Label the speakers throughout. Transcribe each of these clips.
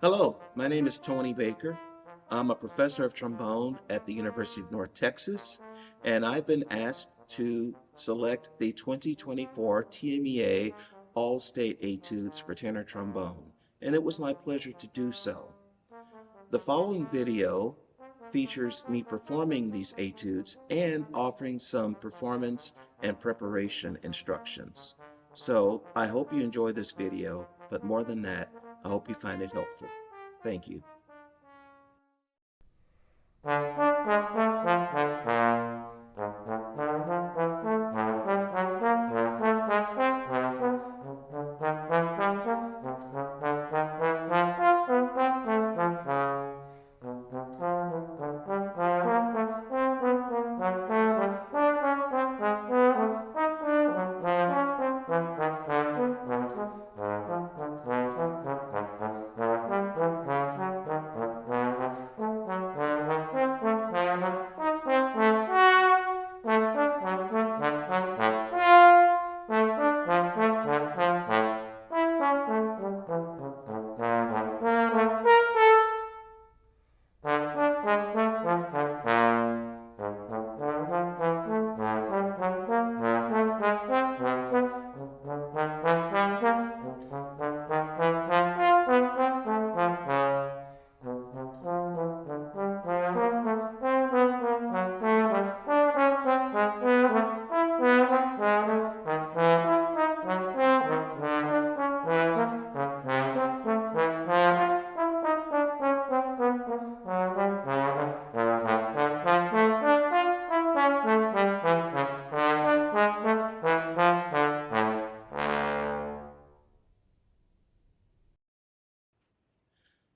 Speaker 1: Hello, my name is Tony Baker. I'm a professor of trombone at the University of North Texas, and I've been asked to select the 2024 TMEA All-State Etudes for tenor trombone, and it was my pleasure to do so. The following video features me performing these etudes and offering some performance and preparation instructions. So I hope you enjoy this video, but more than that, I hope you find it helpful. Thank you.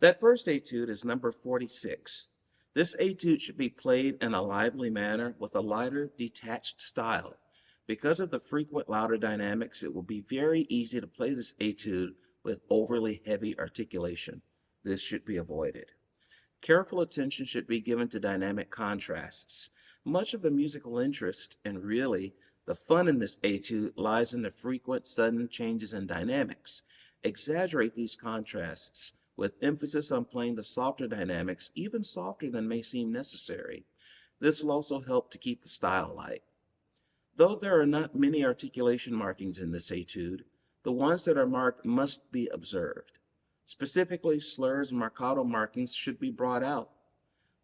Speaker 1: That first etude is number 46. This etude should be played in a lively manner with a lighter, detached style. Because of the frequent louder dynamics, it will be very easy to play this etude with overly heavy articulation. This should be avoided. Careful attention should be given to dynamic contrasts. Much of the musical interest, and really the fun in this etude, lies in the frequent sudden changes in dynamics. Exaggerate these contrasts with emphasis on playing the softer dynamics, even softer than may seem necessary. This will also help to keep the style light. Though there are not many articulation markings in this etude, the ones that are marked must be observed. Specifically, slurs and marcato markings should be brought out.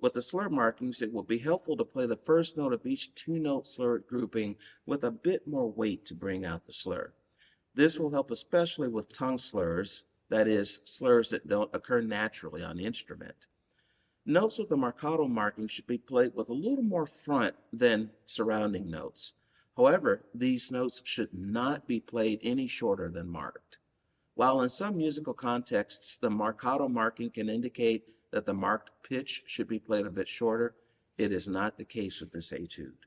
Speaker 1: With the slur markings, it will be helpful to play the first note of each two-note slur grouping with a bit more weight to bring out the slur. This will help especially with tongue slurs, that is, slurs that don't occur naturally on the instrument. Notes with the marcato marking should be played with a little more front than surrounding notes. However, these notes should not be played any shorter than marked. While in some musical contexts, the marcato marking can indicate that the marked pitch should be played a bit shorter, it is not the case with this etude.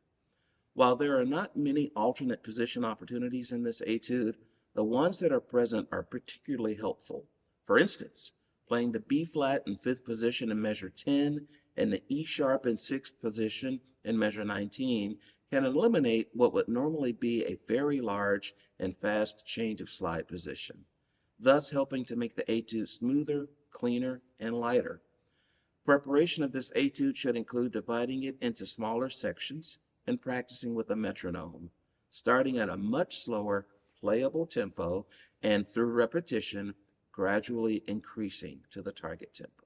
Speaker 1: While there are not many alternate position opportunities in this etude, the ones that are present are particularly helpful. For instance, playing the B flat in 5th position in measure 10 and the E sharp in 6th position in measure 19 can eliminate what would normally be a very large and fast change of slide position, thus helping to make the etude smoother, cleaner, and lighter. Preparation of this etude should include dividing it into smaller sections and practicing with a metronome, starting at a much slower, playable tempo and through repetition, gradually increasing to the target tempo.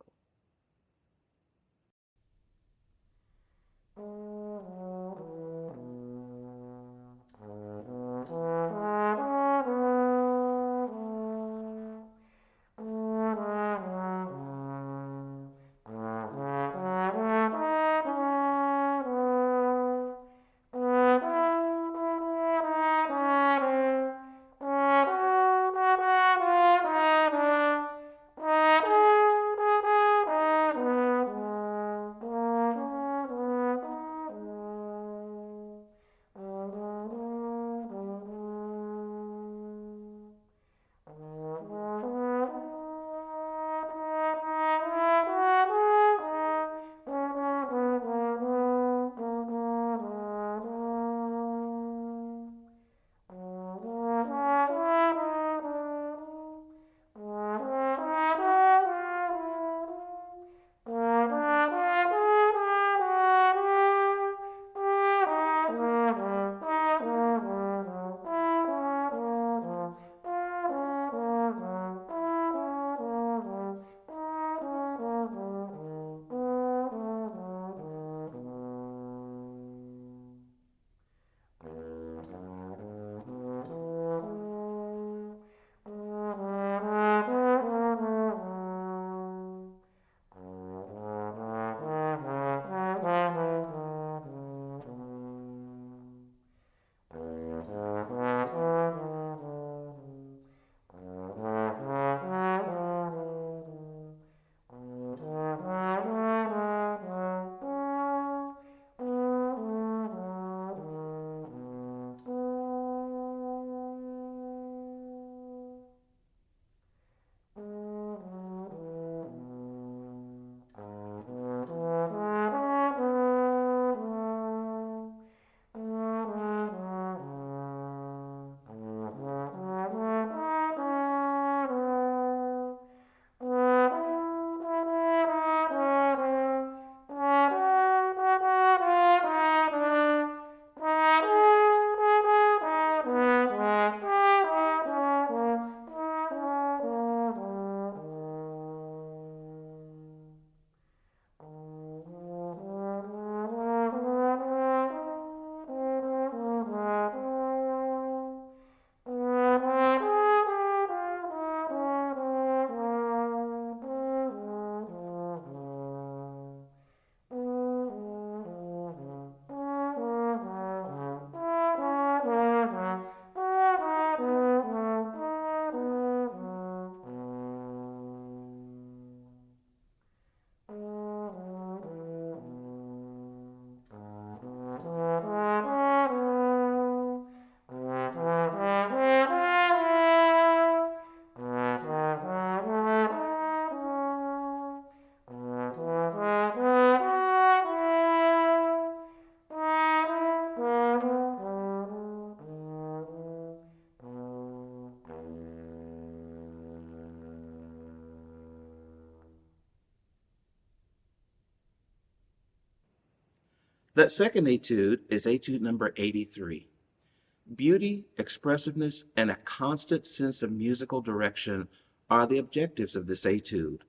Speaker 1: That second etude is etude number 83. Beauty, expressiveness, and a constant sense of musical direction are the objectives of this etude.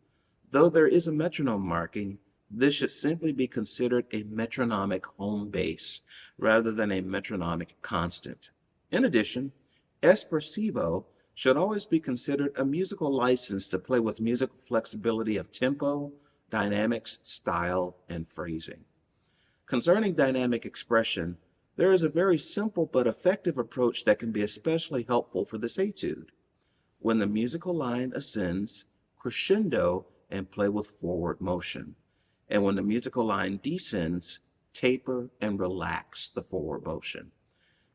Speaker 1: Though there is a metronome marking, this should simply be considered a metronomic home base rather than a metronomic constant. In addition, espressivo should always be considered a musical license to play with musical flexibility of tempo, dynamics, style, and phrasing. Concerning dynamic expression, there is a very simple but effective approach that can be especially helpful for this etude. When the musical line ascends, crescendo and play with forward motion. And when the musical line descends, taper and relax the forward motion.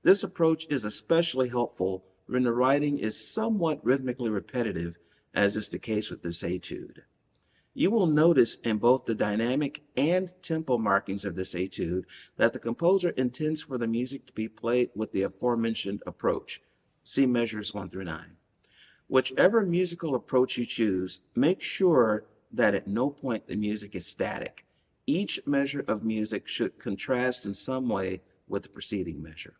Speaker 1: This approach is especially helpful when the writing is somewhat rhythmically repetitive, as is the case with this etude. You will notice in both the dynamic and tempo markings of this etude that the composer intends for the music to be played with the aforementioned approach. See measures 1 through 9. Whichever musical approach you choose, make sure that at no point the music is static. Each measure of music should contrast in some way with the preceding measure.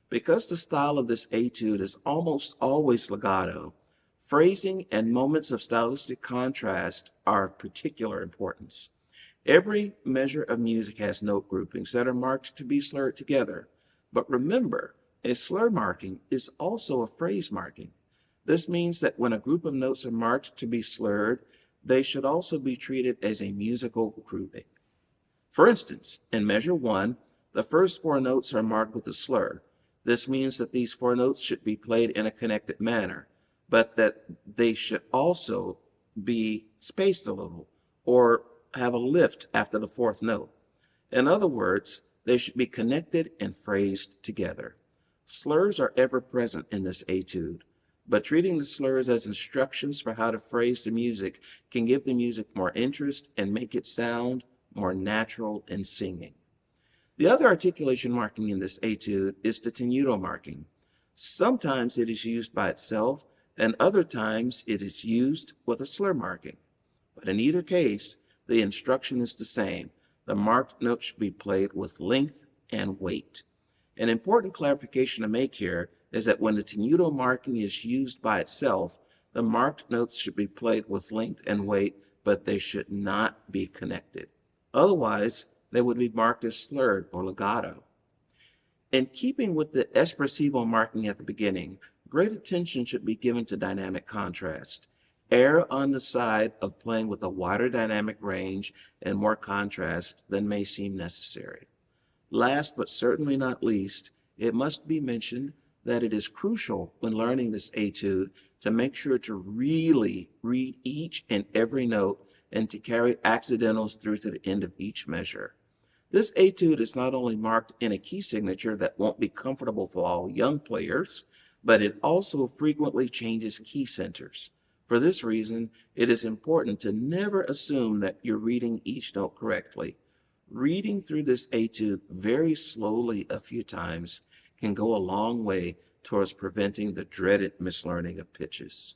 Speaker 1: Because the style of this etude is almost always legato, phrasing and moments of stylistic contrast are of particular importance. Every measure of music has note groupings that are marked to be slurred together. But remember, a slur marking is also a phrase marking. This means that when a group of notes are marked to be slurred, they should also be treated as a musical grouping. For instance, in measure 1, the first 4 notes are marked with a slur. This means that these 4 notes should be played in a connected manner, but that they should also be spaced a little or have a lift after the 4th note. In other words, they should be connected and phrased together. Slurs are ever present in this etude, but treating the slurs as instructions for how to phrase the music can give the music more interest and make it sound more natural in singing. The other articulation marking in this etude is the tenuto marking. Sometimes it is used by itself, and other times it is used with a slur marking. But in either case, the instruction is the same. The marked note should be played with length and weight. An important clarification to make here is that when the tenuto marking is used by itself, the marked notes should be played with length and weight, but they should not be connected. Otherwise, they would be marked as slurred or legato. In keeping with the espressivo marking at the beginning, great attention should be given to dynamic contrast. Err on the side of playing with a wider dynamic range and more contrast than may seem necessary. Last but certainly not least, it must be mentioned that it is crucial when learning this etude to make sure to really read each and every note and to carry accidentals through to the end of each measure. This etude is not only marked in a key signature that won't be comfortable for all young players, but it also frequently changes key centers. For this reason, it is important to never assume that you're reading each note correctly. Reading through this etude very slowly a few times can go a long way towards preventing the dreaded mislearning of pitches.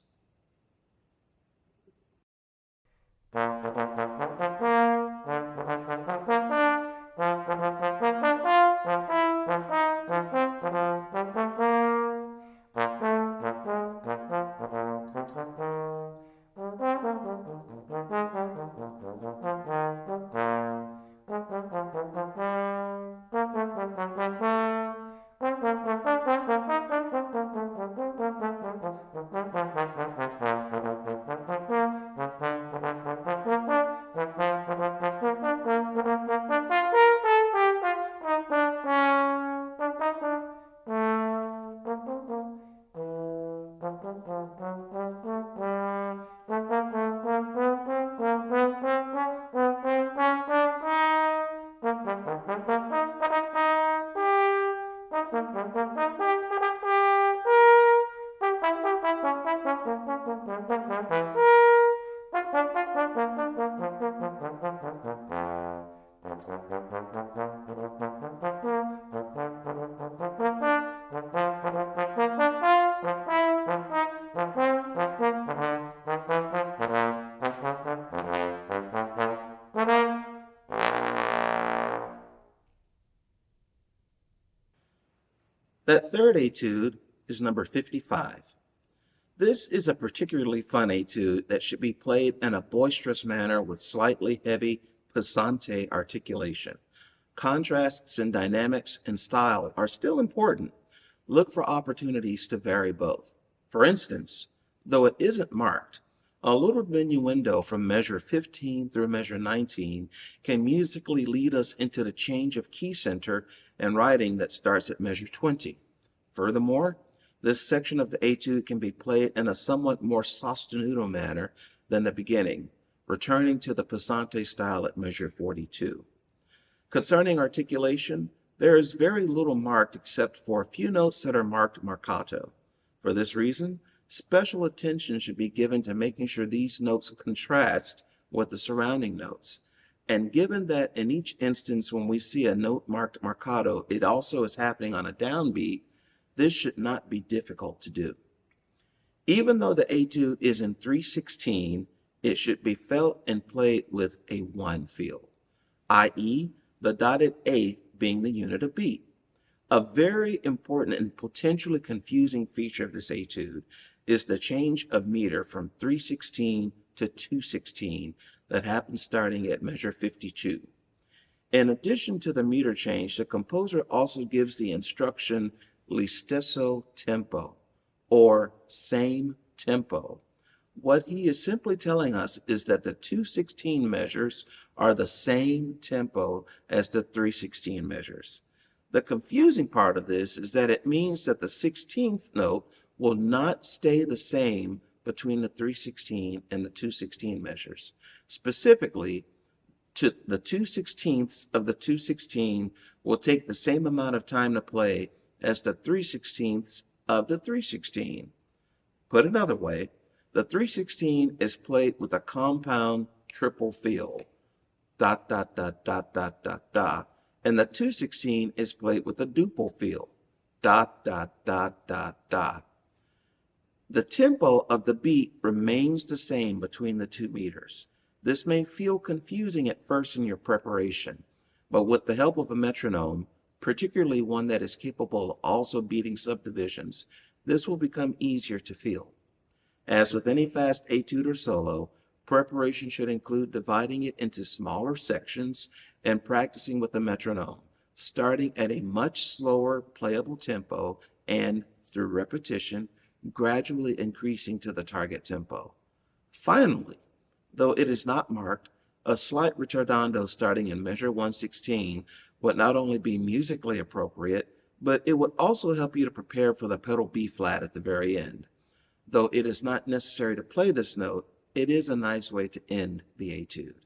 Speaker 1: That third etude is number 55. This is a particularly fun etude that should be played in a boisterous manner with slightly heavy passante articulation. Contrasts in dynamics and style are still important. Look for opportunities to vary both. For instance, though it isn't marked, a little diminuendo from measure 15 through measure 19 can musically lead us into the change of key center and writing that starts at measure 20. Furthermore, this section of the etude can be played in a somewhat more sostenuto manner than the beginning, returning to the passante style at measure 42. Concerning articulation, there is very little marked except for a few notes that are marked marcato. For this reason, special attention should be given to making sure these notes contrast with the surrounding notes. And given that in each instance when we see a note marked marcato, it also is happening on a downbeat, this should not be difficult to do. Even though the etude is in 3/16, it should be felt and played with a 1 feel, i.e., the dotted eighth being the unit of beat. A very important and potentially confusing feature of this etude is the change of meter from 3/16 to 2/16 that happens starting at measure 52. In addition to the meter change, the composer also gives the instruction "li stesso tempo," or same tempo. What he is simply telling us is that the 2/16 measures are the same tempo as the 3/16 measures. The confusing part of this is that it means that the 16th note will not stay the same between the 3/16 and the 2/16 measures. Specifically, to the 2/16ths of the 2/16 will take the same amount of time to play as the 3/16ths of the 3/16. Put another way, the 3/16 is played with a compound triple feel, dot, dot, dot, dot, dot, dot, dot, and the 2/16 is played with a duple feel, dot, dot, dot, dot, dot. The tempo of the beat remains the same between the two meters. This may feel confusing at first in your preparation, but with the help of a metronome, particularly one that is capable of also beating subdivisions, this will become easier to feel. As with any fast etude or solo, preparation should include dividing it into smaller sections and practicing with the metronome, starting at a much slower playable tempo and, through repetition, gradually increasing to the target tempo. Finally, though it is not marked, a slight ritardando starting in measure 1/16 would not only be musically appropriate, but it would also help you to prepare for the pedal B flat at the very end. Though it is not necessary to play this note, it is a nice way to end the etude.